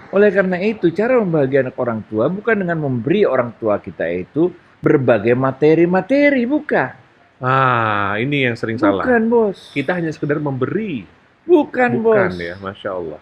Oleh karena itu, cara membahagiakan orang tua bukan dengan memberi orang tua kita itu berbagai materi-materi, bukan. Ini yang sering salah. Bukan, bos. Kita hanya sekedar memberi, Bukan, bukan bos. ya, Masya Allah.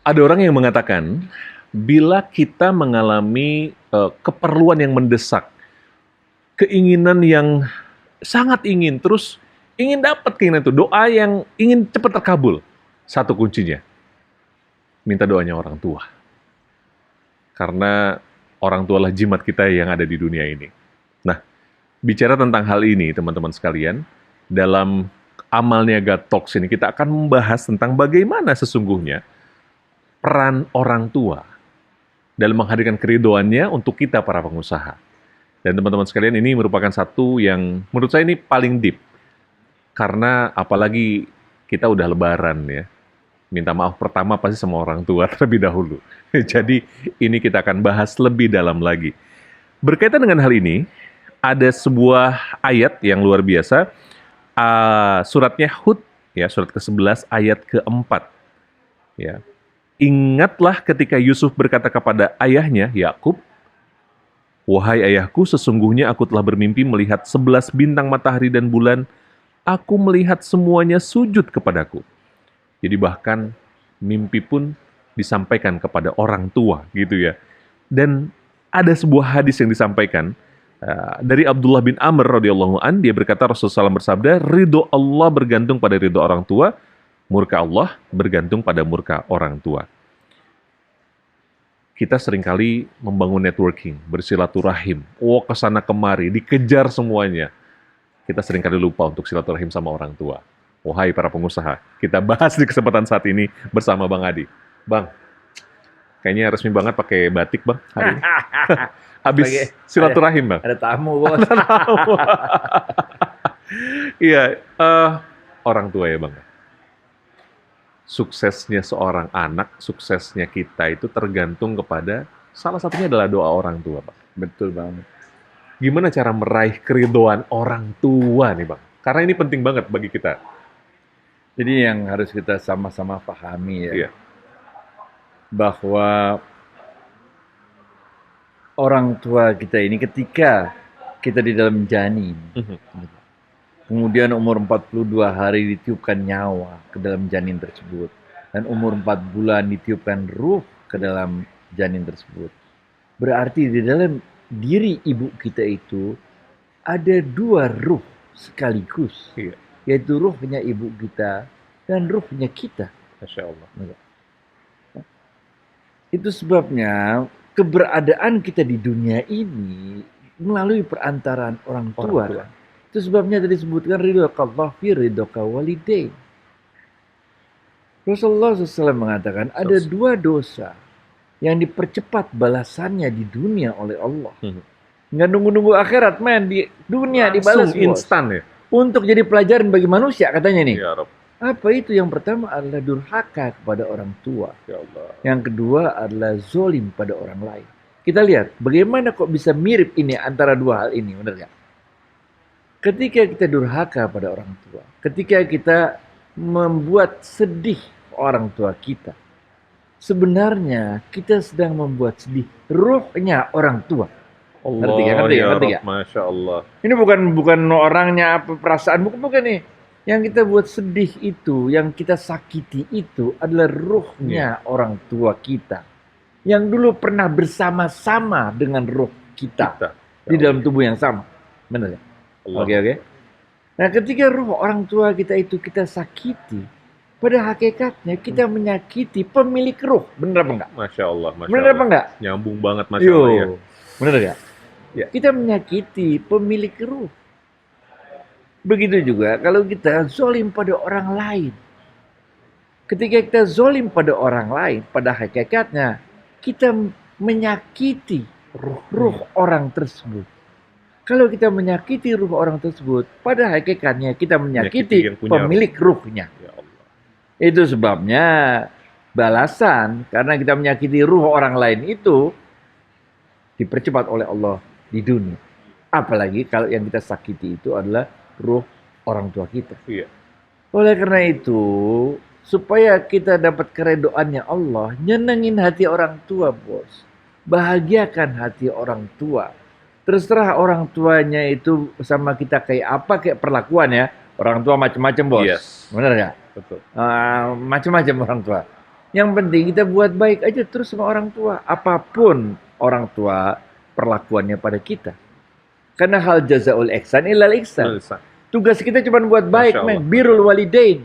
Ada orang yang mengatakan, bila kita mengalami keperluan yang mendesak, keinginan yang sangat ingin, terus ingin dapat keinginan itu, doa yang ingin cepat terkabul, satu kuncinya, minta doanya orang tua. Karena orang tualah jimat kita yang ada di dunia ini. Nah, bicara tentang hal ini, teman-teman sekalian, dalam Amal Niaga Talks ini kita akan membahas tentang bagaimana sesungguhnya peran orang tua dalam menghadirkan keridoannya untuk kita para pengusaha. Dan teman-teman sekalian, ini merupakan satu yang menurut saya ini paling deep. Karena apalagi kita udah lebaran ya. Minta maaf pertama pasti sama orang tua terlebih dahulu. Jadi ini kita akan bahas lebih dalam lagi. Berkaitan dengan hal ini, ada sebuah ayat yang luar biasa. Suratnya Hud, ya, surat ke-11 ayat ke-4. Ya. Ingatlah ketika Yusuf berkata kepada ayahnya, Yakub, "Wahai ayahku, sesungguhnya aku telah bermimpi melihat 11 bintang matahari dan bulan. Aku melihat semuanya sujud kepadaku." Jadi bahkan mimpi pun disampaikan kepada orang tua, gitu ya. Dan ada sebuah hadis yang disampaikan dari Abdullah bin Amr radhiyallahu an, dia berkata Rasulullah SAW bersabda, "Ridho Allah bergantung pada ridho orang tua, murka Allah bergantung pada murka orang tua." Kita seringkali membangun networking, bersilaturahim, kesana kemari, dikejar semuanya. Kita seringkali lupa untuk silaturahim sama orang tua. Wahai para pengusaha, kita bahas di kesempatan saat ini bersama Bang Adi. Bang, kayaknya resmi banget pakai batik, Bang, hari ini. Habis silaturahim, Bang. Ada tamu, bos. Iya, orang tua ya, Bang. Suksesnya seorang anak, suksesnya kita itu tergantung kepada salah satunya adalah doa orang tua, Bang. Betul banget. Gimana cara meraih keridoan orang tua nih, Bang? Karena ini penting banget bagi kita. Jadi yang harus kita sama-sama pahami ya, Iya. bahwa orang tua kita ini ketika kita di dalam janin, kemudian umur 42 hari ditiupkan nyawa ke dalam janin tersebut, dan umur 4 bulan ditiupkan ruh ke dalam janin tersebut. Berarti di dalam diri ibu kita itu ada 2 ruh sekaligus, Iya. yaitu ruhnya ibu kita dan ruhnya kita. Masya Allah. Itu sebabnya keberadaan kita di dunia ini melalui perantaraan orang tua. Itu sebabnya tadi disebutkan ridhokallah fi ridhoka walidain. Rasulullah SAW mengatakan ada 2 dosa yang dipercepat balasannya di dunia oleh Allah. Nggak nunggu-nunggu akhirat, men. Di dunia dibalas, Langsung instan ya? Untuk jadi pelajaran bagi manusia, katanya nih. Ya Rabb. Apa itu? Yang pertama adalah durhaka kepada orang tua. Ya Allah. Yang kedua adalah zolim pada orang lain. Kita lihat bagaimana kok bisa mirip ini antara 2 hal ini, benar nggak? Ketika kita durhaka pada orang tua, ketika kita membuat sedih orang tua kita, sebenarnya kita sedang membuat sedih ruhnya orang tua. Ngerti nggak? Masya Allah. Ini bukan orangnya, apa perasaan, bukan nih. Yang kita buat sedih itu, yang kita sakiti itu adalah ruhnya orang tua kita. Yang dulu pernah bersama-sama dengan ruh kita. Di dalam tubuh yang sama. Benar ya? Oke. Nah, ketika ruh orang tua kita itu kita sakiti, pada hakikatnya kita menyakiti pemilik ruh. Benar apa enggak? Masya Allah. Benar apa enggak? Nyambung banget, Masya Allah ya. Benar enggak? Ya. Kita menyakiti pemilik ruh. Begitu juga kalau kita zolim pada orang lain. Ketika kita zolim pada orang lain, pada hakikatnya kita menyakiti ruh orang tersebut. Kalau kita menyakiti ruh orang tersebut, pada hakikatnya kita menyakiti pemilik ruhnya. Ya Allah. Itu sebabnya balasan karena kita menyakiti ruh orang lain itu dipercepat oleh Allah di dunia. Apalagi kalau yang kita sakiti itu adalah ruh orang tua kita. Iya. Oleh karena itu, supaya kita dapat keredoannya Allah, nyenengin hati orang tua, bos. Bahagiakan hati orang tua. Terserah orang tuanya itu sama kita kayak apa, kayak perlakuan ya. Orang tua macam-macam, bos. Yes. Benar nggak? Betul. Macam-macam orang tua. Yang penting kita buat baik aja terus sama orang tua. Apapun orang tua perlakuannya pada kita. Karena hal jazaul ihsan illal ihsan. Tugas kita cuma buat baik, men. Birrul walidain.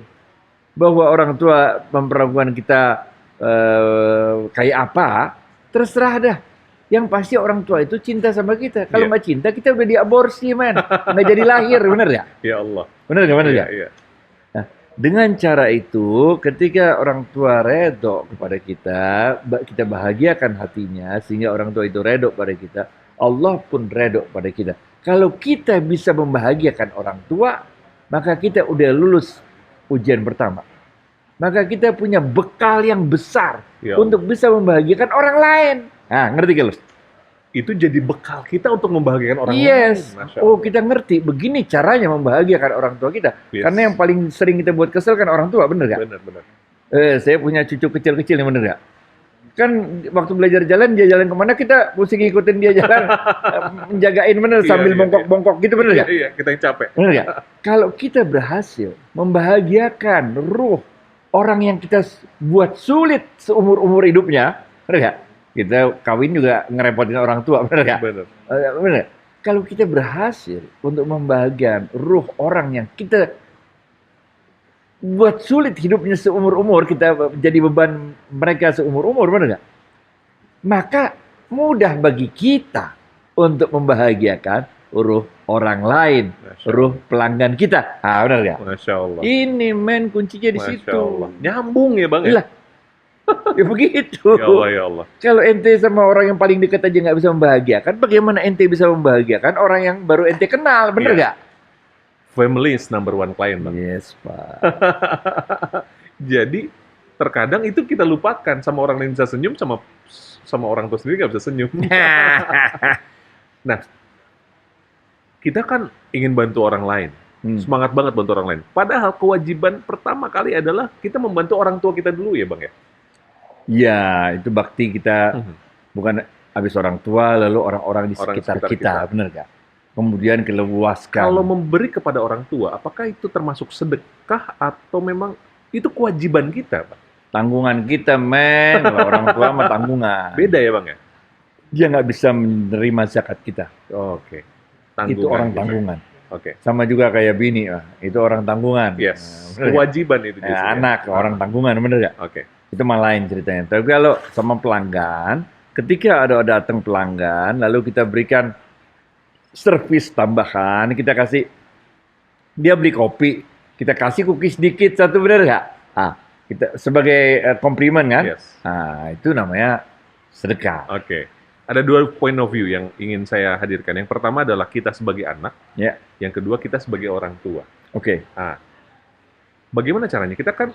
Bahwa orang tua memperlakukan kita kayak apa, terserah dah. Yang pasti orang tua itu cinta sama kita. Kalau nggak cinta, kita udah diaborsi, men. Nggak jadi lahir, bener nggak? Ya Allah. Bener nggak? Bener nggak? Iya. Nah, dengan cara itu, ketika orang tua redo kepada kita bahagiakan hatinya, sehingga orang tua itu redo pada kita, Allah pun redo pada kita. Kalau kita bisa membahagiakan orang tua, maka kita udah lulus ujian pertama. Maka kita punya bekal yang besar untuk bisa membahagiakan orang lain. Nah, ngerti gak lu? Itu jadi bekal kita untuk membahagiakan orang lain. Yes. Oh, kita ngerti. Begini caranya membahagiakan orang tua kita. Yes. Karena yang paling sering kita buat kesel kan orang tua, bener gak? Benar. Saya punya cucu kecil-kecil yang bener gak? Kan waktu belajar jalan, dia jalan kemana, kita mesti ngikutin dia jalan. Menjagain bener sambil bongkok-bongkok gitu, bener gak? Iya, kita yang capek. Bener gak? Kalau kita berhasil membahagiakan ruh orang yang kita buat sulit seumur-umur hidupnya, bener gak? Kita kawin juga ngerepotin orang tua, bener gak? Bener. Bener. Kalau kita berhasil untuk membahagiakan ruh orang yang kita buat sulit hidupnya seumur-umur, kita jadi beban mereka seumur-umur, bener gak? Maka mudah bagi kita untuk membahagiakan ruh orang lain, ruh pelanggan kita. Ah, bener gak? Masya Allah. Ini men kuncinya di Masya situ. Allah. Nyambung ya bang ya? Lah, ya begitu. Ya Allah. Kalau ente sama orang yang paling dekat aja nggak bisa membahagiakan, bagaimana ente bisa membahagiakan orang yang baru ente kenal, bener nggak? Family is number one client, bang. Yes, Pak. Jadi terkadang itu kita lupakan, sama orang lain bisa senyum, sama orang tua sendiri nggak bisa senyum. Nah, kita kan ingin bantu orang lain, semangat banget bantu orang lain. Padahal kewajiban pertama kali adalah kita membantu orang tua kita dulu ya, bang ya. Ya, itu bakti kita, bukan habis orang tua, lalu orang-orang di sekitar kita, bener gak? Kemudian keluaskan. Kalau memberi kepada orang tua, apakah itu termasuk sedekah atau memang itu kewajiban kita, Pak? Tanggungan kita, men. Kalau orang tua mah tanggungan. Beda ya, Bang ya? Dia nggak bisa menerima zakat kita. Oke. Itu orang tanggungan. Oke. Sama juga kayak bini, itu orang tanggungan. Yes. Kewajiban itu biasanya. Anak, orang tanggungan, bener gak? Oke. Itu malah lain ceritanya. Tapi kalau sama pelanggan, ketika ada datang pelanggan, lalu kita berikan servis tambahan, kita kasih, dia beli kopi, kita kasih cookies sedikit satu, bener nggak? Kita sebagai komplimen kan? Yes. Itu namanya sedekah. Oke. Ada dua point of view yang ingin saya hadirkan. Yang pertama adalah kita sebagai anak. Ya. Yang kedua kita sebagai orang tua. Oke. Bagaimana caranya? Kita kan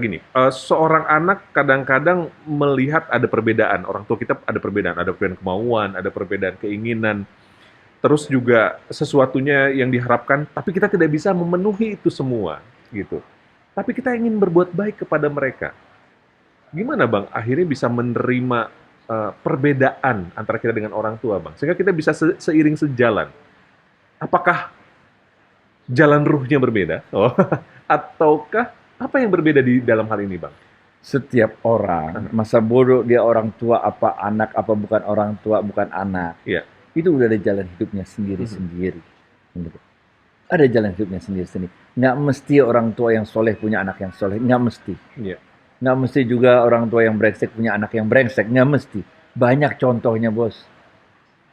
gini, seorang anak kadang-kadang melihat ada perbedaan. Orang tua kita ada perbedaan kemauan, ada perbedaan keinginan. Terus juga sesuatunya yang diharapkan, tapi kita tidak bisa memenuhi itu semua, gitu. Tapi kita ingin berbuat baik kepada mereka. Gimana, Bang? Akhirnya bisa menerima perbedaan antara kita dengan orang tua, Bang, sehingga kita bisa seiring sejalan. Apakah jalan ruhnya berbeda? Ataukah apa yang berbeda di dalam hal ini, Bang? Setiap orang, masa bodoh dia orang tua apa anak, apa bukan orang tua, bukan anak. Iya. Itu udah ada jalan hidupnya sendiri-sendiri. Ada jalan hidupnya sendiri-sendiri. Nggak mesti orang tua yang soleh punya anak yang soleh. Nggak mesti. Iya. Nggak mesti juga orang tua yang brengsek punya anak yang brengsek. Nggak mesti. Banyak contohnya, bos.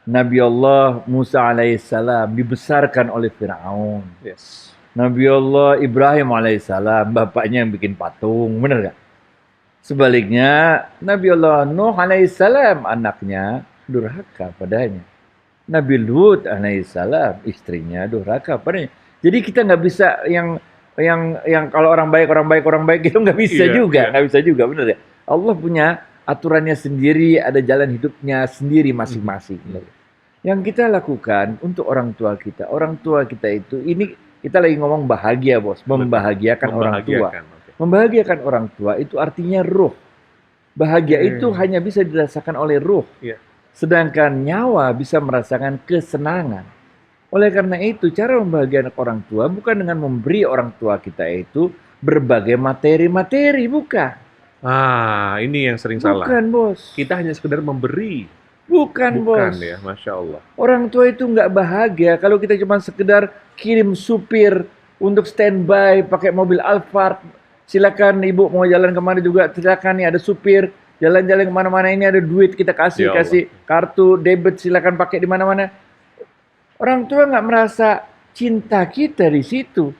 Nabi Allah Musa alaihissalam dibesarkan oleh Fir'aun. Yes. Nabi Allah Ibrahim alaihissalam bapaknya yang bikin patung. Benar nggak? Sebaliknya, Nabi Allah Nuh alaihissalam anaknya durhaka padanya. Nabi Lut alaihissalam istrinya durhaka padanya. Jadi kita nggak bisa yang yang kalau orang baik itu nggak bisa Iya, juga, iya. nggak bisa juga, bener ya. Allah punya aturannya sendiri, ada jalan hidupnya sendiri masing-masing. bener. Yang kita lakukan untuk orang tua kita itu, ini kita lagi ngomong bahagia, bos, membahagiakan orang tua. Membahagiakan. Oke. Membahagiakan orang tua itu artinya ruh. Bahagia itu hanya bisa dirasakan oleh ruh. Iya. Sedangkan nyawa bisa merasakan kesenangan. Oleh karena itu, cara membahagiakan orang tua bukan dengan memberi orang tua kita itu berbagai materi-materi, bukan. Ini yang sering salah. Bukan, bos. Kita hanya sekedar memberi. Bukan, Bukan bos. ya, Masya Allah. Orang tua itu nggak bahagia kalau kita cuma sekedar kirim supir untuk standby pakai mobil Alphard. Silakan ibu mau jalan kemana juga, silakan nih ada supir. Jalan-jalan kemana-mana ini ada duit kita kasih, Ya Allah. kasih kartu debit silakan pakai di mana-mana. Orang tua nggak merasa cinta kita di situ.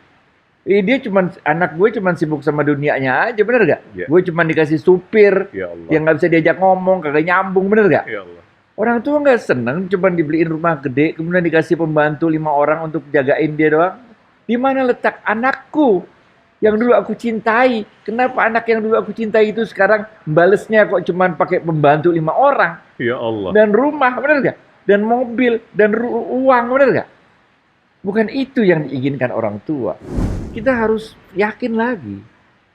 Dia anak gue cuman sibuk sama dunianya aja, bener gak? Ya. Gue cuman dikasih supir Ya Allah. yang nggak bisa diajak ngomong, kagak nyambung, bener gak? Ya Allah. Orang tua nggak seneng cuman dibeliin rumah gede, kemudian dikasih pembantu 5 orang untuk jagain dia doang. Di mana letak anakku yang dulu aku cintai? Kenapa anak yang dulu aku cintai itu sekarang balesnya kok cuman pakai pembantu 5 orang Ya Allah. dan rumah, bener gak? Dan mobil dan uang, bener gak? Bukan itu yang diinginkan orang tua. Kita harus yakin lagi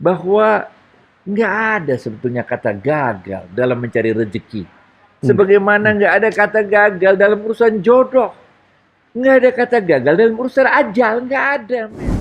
bahwa nggak ada sebetulnya kata gagal dalam mencari rezeki. Sebagaimana nggak ada kata gagal dalam urusan jodoh. Nggak ada kata gagal dalam urusan ajal. Nggak ada. Men.